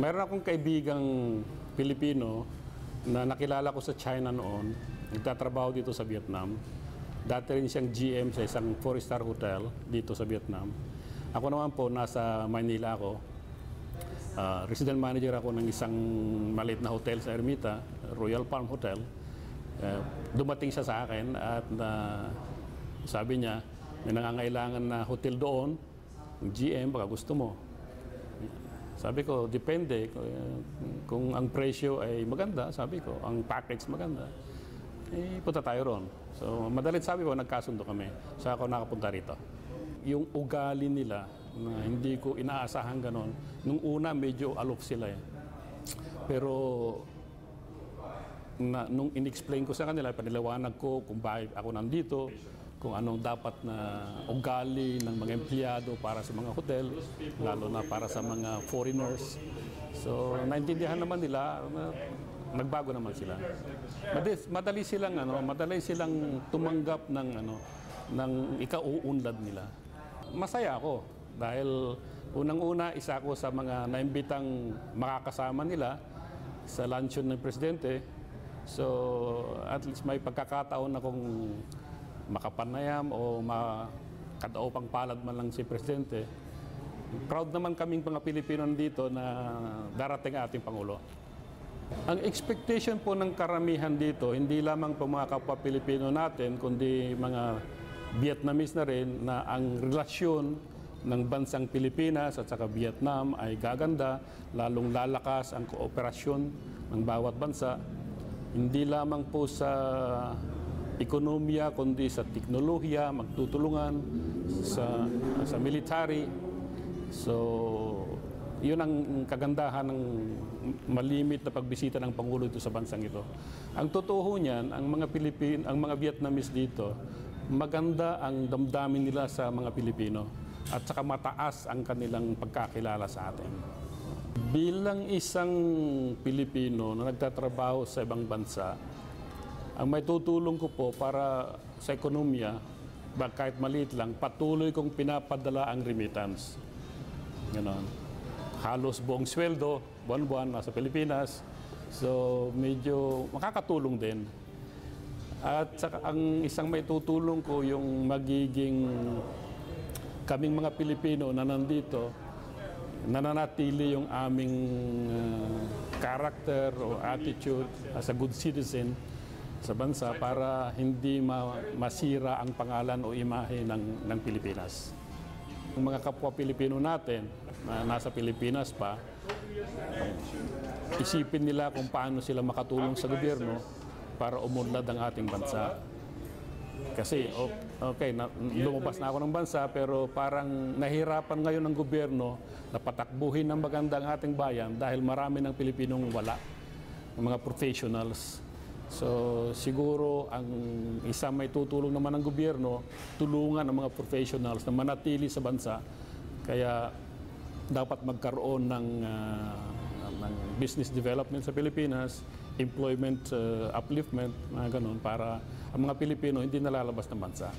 Meron akong kaibigang Pilipino na nakilala ko sa China noon. Nagtatrabaho dito sa Vietnam. Dati rin siyang GM sa isang 4-star hotel dito sa Vietnam. Ako naman po, nasa Manila ako. Resident manager ako ng isang maliit na hotel sa Ermita, Royal Palm Hotel. Dumating siya sa akin at sabi niya, may nangangailangan na hotel doon, GM, baka gusto mo. Sabi ko, depende. Kung ang presyo ay maganda, sabi ko, ang package maganda, punta tayo ron. So, madalit sabi ko, nagkasundo kami. So, ako nakapunta rito. Yung ugali nila, na hindi ko inaasahan ganon, nung una, medyo aloof sila eh. Pero, nung in-explain ko sa kanila, panilawanag ko kung bakit ako nandito, kung anong dapat na ugali ng mga empleyado para sa mga hotel, lalo na para sa mga foreigners. So, naintindihan naman nila, nagbago naman sila. Madali silang tumanggap ng ikauunlad nila. Masaya ako dahil unang-una isa ako sa mga naimbitang makakasama nila sa luncheon ng presidente. So, at least may pagkakataon akong makapanayam o makadaupang palad man lang si Presidente. Proud naman kaming mga Pilipino dito na darating ating Pangulo. Ang expectation po ng karamihan dito, hindi lamang po mga kapwa Pilipino natin, kundi mga Vietnamese na rin, na ang relasyon ng bansang Pilipinas at saka Vietnam ay gaganda, lalong lalakas ang kooperasyon ng bawat bansa. Hindi lamang po sa ekonomiya, kundi sa teknolohiya, magtutulungan sa military. So, yun ang kagandahan ng malimit na pagbisita ng Pangulo dito sa bansang ito. Ang totoo niyan, ang mga Vietnamese dito, maganda ang damdamin nila sa mga Pilipino at saka mataas ang kanilang pagkakilala sa atin. Bilang isang Pilipino na nagtatrabaho sa ibang bansa, ang may tutulong ko po para sa ekonomiya, kahit maliit lang, patuloy kong pinapadala ang remittance. Ganon. Halos buong sweldo, buwan-buwan, nasa Pilipinas. So, medyo makakatulong din. At saka ang isang may tutulong ko, yung magiging kaming mga Pilipino na nandito, nananatili yung aming character o attitude as a good citizen sa bansa para hindi masira ang pangalan o imahe ng Pilipinas. Ang mga kapwa Pilipino natin na nasa Pilipinas pa, isipin nila kung paano sila makatulong sa gobyerno para umunlad ang ating bansa. Kasi, okay, lumabas na ako ng bansa, pero parang nahirapan ngayon ng gobyerno na patakbuhin ng maganda ang ating bayan dahil marami ng Pilipinong wala, ng mga professionals. So, siguro ang isang may tutulong naman ng gobyerno, tulungan ang mga professionals na manatili sa bansa. Kaya dapat magkaroon ng business development sa Pilipinas, employment upliftment, mga ganun, para ang mga Pilipino hindi nalalabas ng bansa.